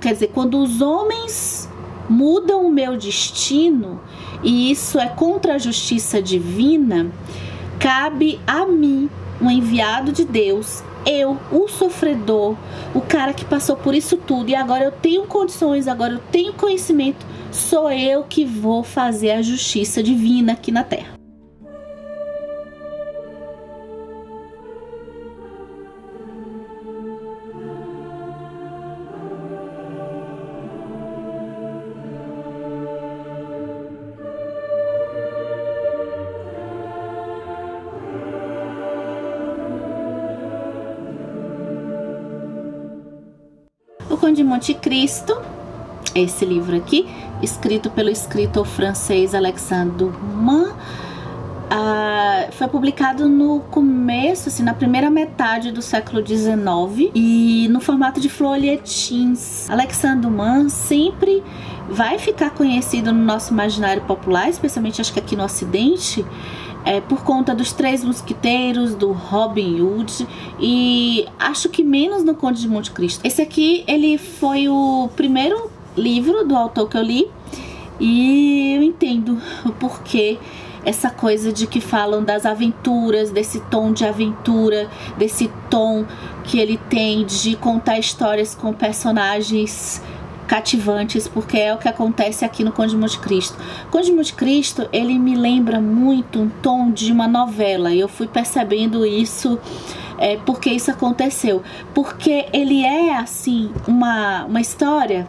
Quer dizer, quando os homens mudam o meu destino, e isso é contra a justiça divina, cabe a mim, um enviado de Deus, eu, o sofredor, o cara que passou por isso tudo, e agora eu tenho condições, agora eu tenho conhecimento, sou eu que vou fazer a justiça divina aqui na Terra. O Conde de Monte Cristo, esse livro aqui, escrito pelo escritor francês Alexandre Dumas, foi publicado no começo, assim, na primeira metade do século XIX e no formato de folhetins. Alexandre Dumas sempre vai ficar conhecido no nosso imaginário popular, especialmente acho que aqui no Ocidente, por conta dos Três Mosquiteiros, do Robin Hood e acho que menos no Conde de Monte Cristo. Esse aqui, ele foi o primeiro livro do autor que eu li e eu entendo o porquê essa coisa de que falam das aventuras, desse tom de aventura, desse tom que ele tem de contar histórias com personagens cativantes, porque é o que acontece aqui no Conde de Monte Cristo. O Conde de Monte Cristo, ele me lembra muito um tom de uma novela, e eu fui percebendo isso porque isso aconteceu, porque ele é assim uma história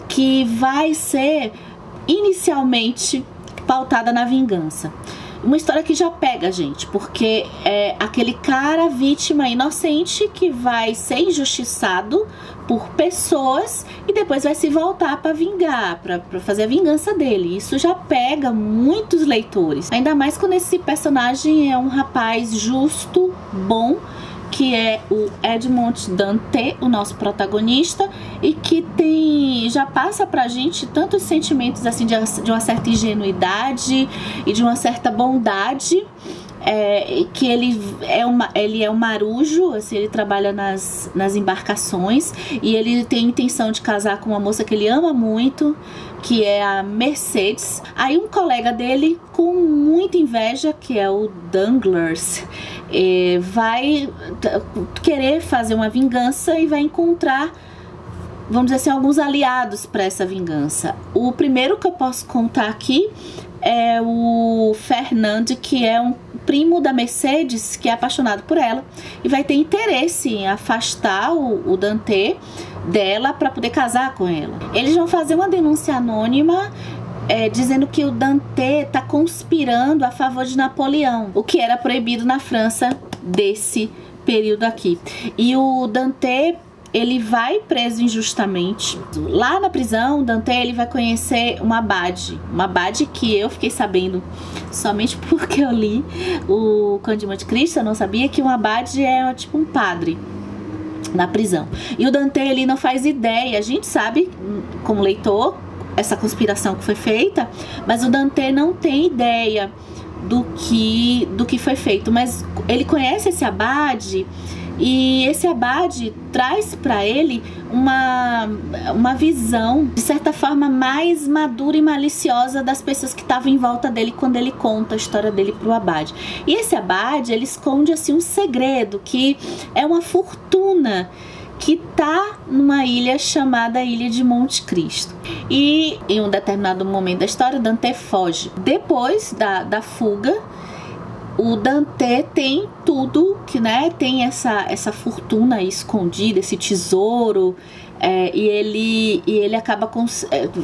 que vai ser inicialmente pautada na vingança. Uma história que já pega a gente, porque é aquele cara vítima inocente que vai ser injustiçado por pessoas e depois vai se voltar para vingar, para fazer a vingança dele. Isso já pega muitos leitores, ainda mais quando esse personagem é um rapaz justo, bom, que é o Edmond Dantès, o nosso protagonista, e que já passa pra gente tantos sentimentos assim de uma certa ingenuidade e de uma certa bondade, que ele é um marujo, assim, ele trabalha nas embarcações e ele tem intenção de casar com uma moça que ele ama muito, que é a Mercedes. Aí um colega dele, com muita inveja, que é o Danglars, vai querer fazer uma vingança e vai encontrar, vamos dizer assim, alguns aliados para essa vingança. O primeiro que eu posso contar aqui é o Fernand, que é um primo da Mercedes, que é apaixonado por ela e vai ter interesse em afastar o Dantès dela para poder casar com ela. Eles vão fazer uma denúncia anônima dizendo que o Dantès está conspirando a favor de Napoleão, o que era proibido na França desse período aqui. E o Dantès, ele vai preso injustamente. Lá na prisão, o Dantès, ele vai conhecer uma abade que eu fiquei sabendo somente porque eu li o Conde de Monte Cristo. Eu não sabia que um abade é tipo um padre na prisão. E o Dantès, ele não faz ideia. A gente sabe, como leitor, essa conspiração que foi feita, mas o Dantès não tem ideia do que foi feito. Mas ele conhece esse abade e esse abade traz para ele uma visão, de certa forma, mais madura e maliciosa das pessoas que estavam em volta dele quando ele conta a história dele pro abade. E esse abade, ele esconde assim um segredo, que é uma fortuna que tá numa ilha chamada Ilha de Monte Cristo. E em um determinado momento da história, o Dantès foge. Depois da fuga, o Dantès tem tudo, que, né, tem essa fortuna escondida, esse tesouro, e ele acaba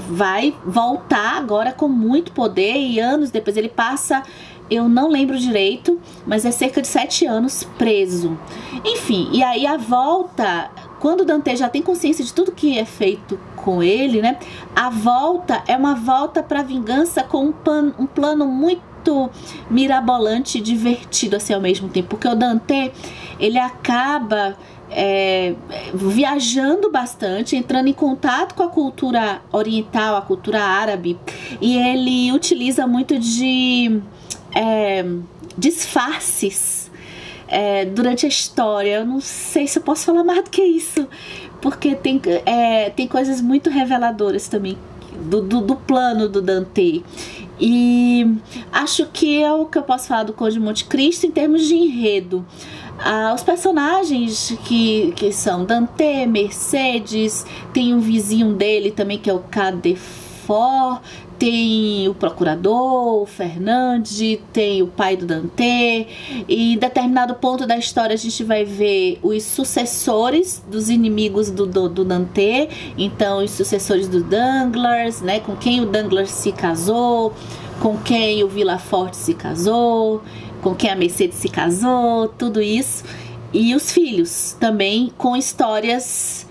vai voltar agora com muito poder, e anos depois ele passa, eu não lembro direito, mas é cerca de 7 anos preso. Enfim, e aí a volta, quando o Dantès já tem consciência de tudo que é feito com ele, né, a volta é uma volta para vingança com um plano muito mirabolante e divertido assim ao mesmo tempo, porque o Dantès, ele acaba viajando bastante, entrando em contato com a cultura oriental, a cultura árabe, e ele utiliza muito de disfarces durante a história. Eu não sei se eu posso falar mais do que isso, porque tem coisas muito reveladoras também do plano do Dante. E acho que é o que eu posso falar do Conde de Monte Cristo em termos de enredo. Os personagens que são Dante, Mercedes, tem um vizinho dele também que é o Cadefort, tem o procurador, o Fernandes, tem o pai do Dante, e em determinado ponto da história a gente vai ver os sucessores dos inimigos do Dante, então os sucessores do Danglars, né, com quem o Danglars se casou, com quem o Villefort se casou, com quem a Mercedes se casou, tudo isso, e os filhos também com histórias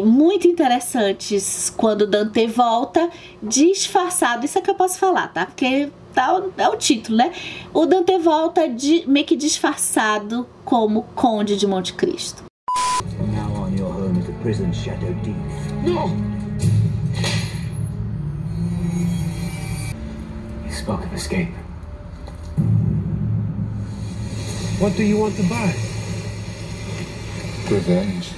muito interessantes quando Dante volta disfarçado. Isso é que eu posso falar, tá? Porque é o título, né? O Dante volta meio que disfarçado como Conde de Monte Cristo. Now on your home is a prison shadow deep. No! You spoke of escape. What do you want to buy? Revenge.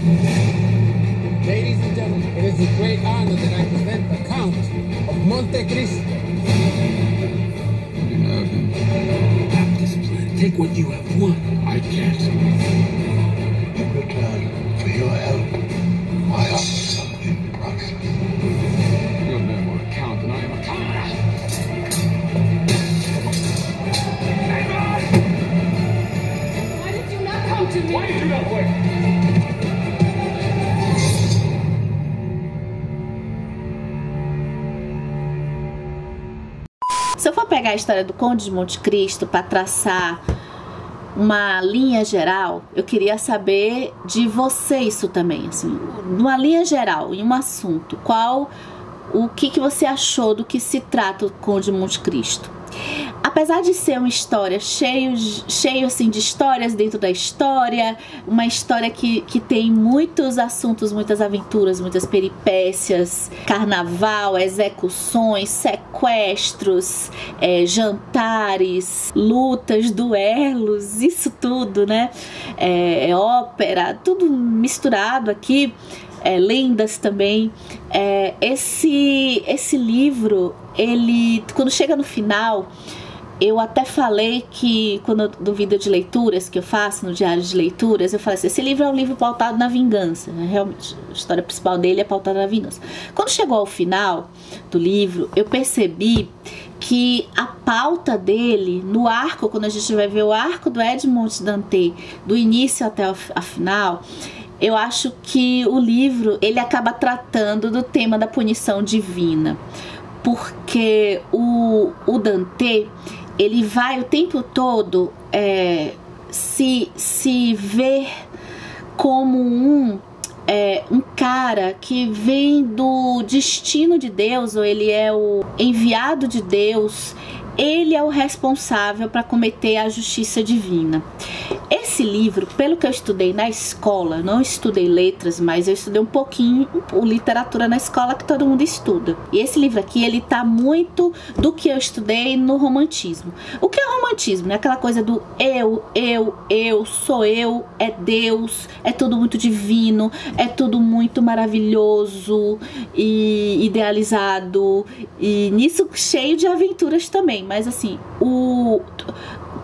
Ladies and gentlemen, it is a great honor that I present the Count of Monte Cristo. You have him. Have discipline. Take what you have won. I can't. In return for your help, I offer something priceless. You're no more a count than I am a comrade. Why did you not come to me? Why did you not wait? Se eu for pegar a história do Conde de Monte Cristo para traçar uma linha geral, eu queria saber de você isso também, assim, numa linha geral, em um assunto, o que você achou do que se trata o Conde de Monte Cristo? Apesar de ser uma história cheio assim, de histórias dentro da história, uma história que tem muitos assuntos, muitas aventuras, muitas peripécias, carnaval, execuções, sequestros, jantares, lutas, duelos, isso tudo, né? Ópera, tudo misturado aqui. Lendas também. Esse livro, ele, quando chega no final, eu até falei que, no vídeo de leituras que eu faço, no diário de leituras, eu falei assim, esse livro é um livro pautado na vingança, né? Realmente, a história principal dele é pautada na vingança. Quando chegou ao final do livro, eu percebi que a pauta dele, no arco, quando a gente vai ver o arco do Edmond Dantès, do início até a final, eu acho que o livro, ele acaba tratando do tema da punição divina, porque o Dante, ele vai o tempo todo se ver como um cara que vem do destino de Deus, ou ele é o enviado de Deus, ele é o responsável para cometer a justiça divina. Esse livro, pelo que eu estudei na escola, não estudei letras, mas eu estudei um pouquinho literatura na escola, que todo mundo estuda. E esse livro aqui, ele tá muito do que eu estudei no romantismo. O que é o romantismo? É aquela coisa do eu, sou eu, é Deus, é tudo muito divino, é tudo muito maravilhoso e idealizado, e nisso cheio de aventuras também. Mas assim,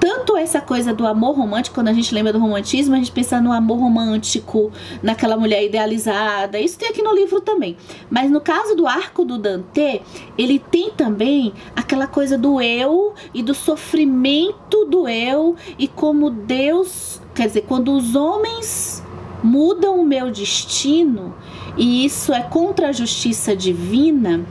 tanto essa coisa do amor romântico, quando a gente lembra do romantismo, a gente pensa no amor romântico, naquela mulher idealizada, isso tem aqui no livro também. Mas no caso do arco do Dante, ele tem também aquela coisa do eu e do sofrimento do eu, e como Deus, quer dizer, quando os homens mudam o meu destino, e isso é contra a justiça divina,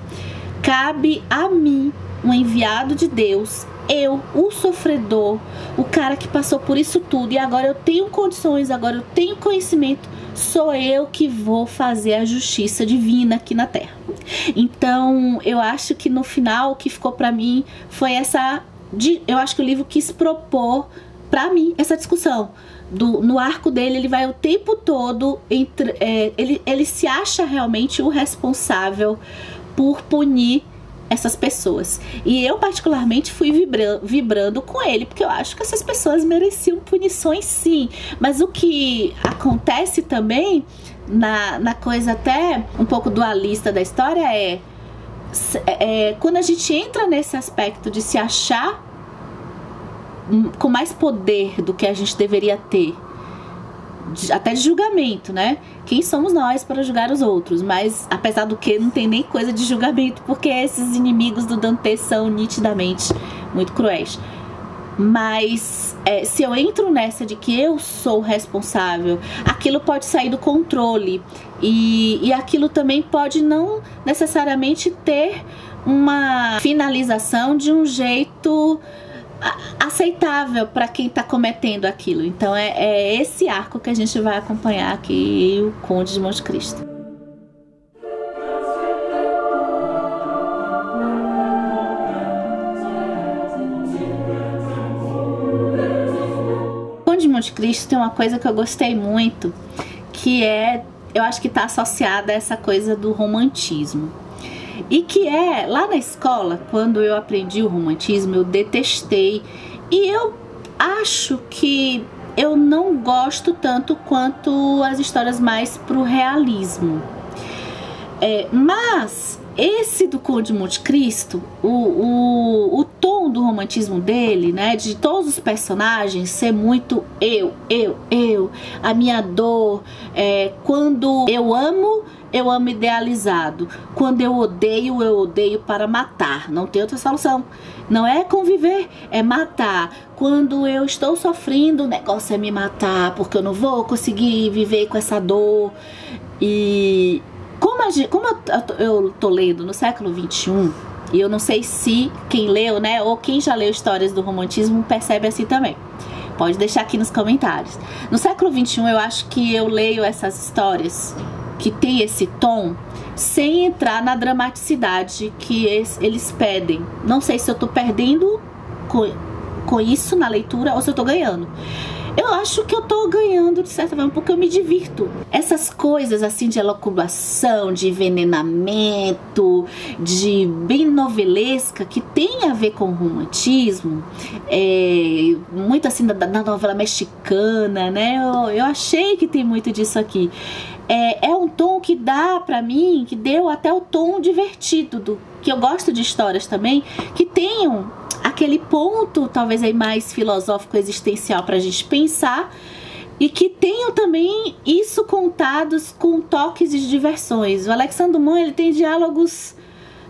cabe a mim, um enviado de Deus, eu, o sofredor, o cara que passou por isso tudo, e agora eu tenho condições, agora eu tenho conhecimento, sou eu que vou fazer a justiça divina aqui na Terra. Então, eu acho que no final, o que ficou pra mim foi eu acho que o livro quis propor pra mim essa discussão. No arco dele, ele vai o tempo todo, ele se acha realmente o responsável por punir essas pessoas. E eu particularmente fui vibrando com ele, porque eu acho que essas pessoas mereciam punições, sim. Mas o que acontece também na coisa até um pouco dualista da história quando a gente entra nesse aspecto de se achar com mais poder do que a gente deveria ter, até de julgamento, né? Quem somos nós para julgar os outros? Mas, apesar do que, não tem nem coisa de julgamento, porque esses inimigos do Dante são nitidamente muito cruéis. Mas se eu entro nessa de que eu sou responsável, aquilo pode sair do controle e aquilo também pode não necessariamente ter uma finalização de um jeito aceitável para quem está cometendo aquilo. Então é esse arco que a gente vai acompanhar aqui, o Conde de Monte Cristo. O Conde de Monte Cristo tem uma coisa que eu gostei muito, que eu acho que está associada a essa coisa do romantismo. E que lá na escola, quando eu aprendi o romantismo, eu detestei. E eu acho que eu não gosto tanto quanto as histórias mais pro realismo. Mas esse do Conde de Monte Cristo, o tom do romantismo dele, né, de todos os personagens ser muito eu, a minha dor, quando eu amo idealizado, quando eu odeio para matar, não tem outra solução, não é conviver, é matar. Quando eu estou sofrendo, o negócio é me matar, porque eu não vou conseguir viver com essa dor. E como eu tô lendo no século XXI, e eu não sei se quem leu, né, ou quem já leu histórias do romantismo percebe assim também. Pode deixar aqui nos comentários. No século XXI, eu acho que eu leio essas histórias que tem esse tom sem entrar na dramaticidade que eles pedem. Não sei se eu tô perdendo com isso na leitura ou se eu tô ganhando. Eu acho que eu tô ganhando de certa forma, porque eu me divirto. Essas coisas assim de elucubração, de envenenamento, de bem novelesca, que tem a ver com o romantismo, muito assim da novela mexicana, né? Eu achei que tem muito disso aqui. É um tom que dá pra mim, que deu até o tom divertido, que eu gosto de histórias também, que tenham aquele ponto talvez aí mais filosófico, existencial pra gente pensar, e que tenham também isso contados com toques de diversões. O Alexandre Dumas, ele tem diálogos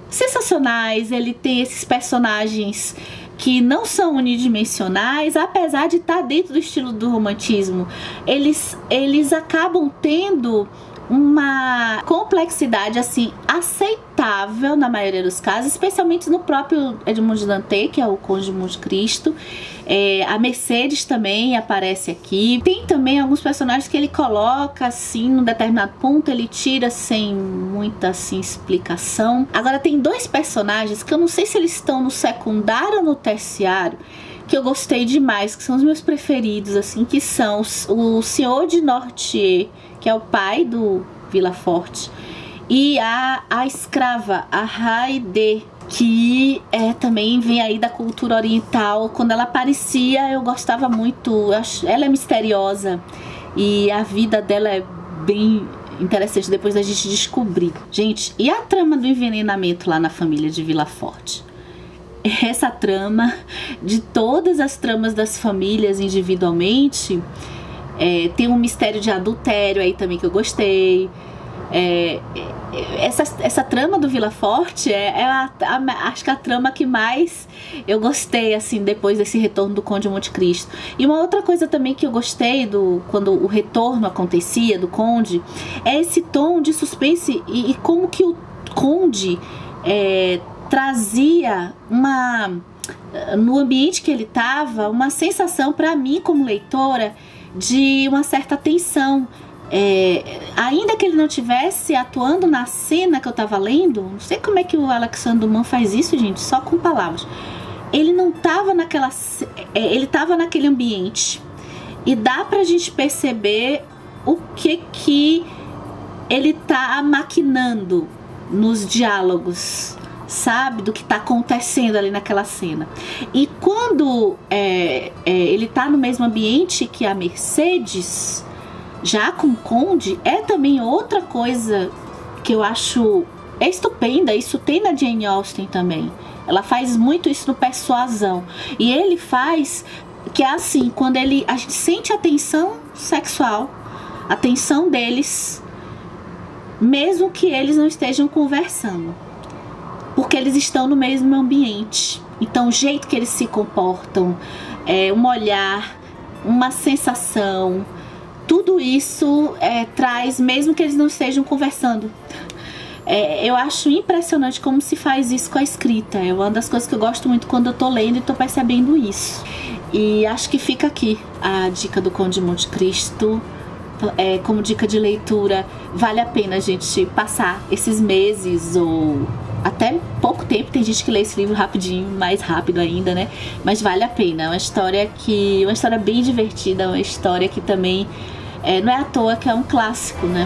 sensacionais, ele tem esses personagens que não são unidimensionais, apesar de estar dentro do estilo do romantismo. Eles acabam tendo uma complexidade assim aceitável na maioria dos casos, especialmente no próprio Edmond de Dante, que é o Conde de Monte Cristo. A Mercedes também aparece aqui. Tem também alguns personagens que ele coloca assim num determinado ponto, ele tira sem muita assim explicação. Agora tem dois personagens que eu não sei se eles estão no secundário ou no terciário, que eu gostei demais, que são os meus preferidos, assim, que são o Senhor de Nortier, que é o pai do Villefort, e a escrava, a Haydée, que também vem aí da cultura oriental. Quando ela aparecia, eu gostava muito. Ela é misteriosa e a vida dela é bem interessante depois da gente descobrir. Gente, e a trama do envenenamento lá na família de Villefort? Essa trama, de todas as tramas das famílias individualmente, tem um mistério de adultério aí também que eu gostei. Essa trama do Villefort acho que a trama que mais eu gostei, assim, depois desse retorno do Conde de Monte Cristo. E uma outra coisa também que eu gostei quando o retorno acontecia do Conde, é esse tom de suspense e como que o Conde trazia no ambiente que ele estava, uma sensação para mim como leitora de uma certa tensão. Ainda que ele não estivesse atuando na cena que eu estava lendo, não sei como é que o Alexandre Dumas faz isso, gente, só com palavras. Ele não estava ele estava naquele ambiente e dá pra gente perceber o que ele tá maquinando nos diálogos, sabe, do que tá acontecendo ali naquela cena. E quando ele tá no mesmo ambiente que a Mercedes, Já com o Conde é também outra coisa que eu acho estupenda. Isso tem na Jane Austen também. Ela faz muito isso no Persuasão. E ele faz que é assim, quando a gente sente a tensão sexual, a tensão deles, mesmo que eles não estejam conversando, porque eles estão no mesmo ambiente. Então o jeito que eles se comportam, um olhar, uma sensação, tudo isso traz, mesmo que eles não estejam conversando. Eu acho impressionante como se faz isso com a escrita. É uma das coisas que eu gosto muito quando eu tô lendo e tô percebendo isso. E acho que fica aqui a dica do Conde de Monte Cristo. Como dica de leitura, vale a pena a gente passar esses meses ou até pouco tempo. Tem gente que lê esse livro rapidinho, mais rápido ainda, né? Mas vale a pena. É uma história bem divertida, uma história que também não é à toa que é um clássico, né?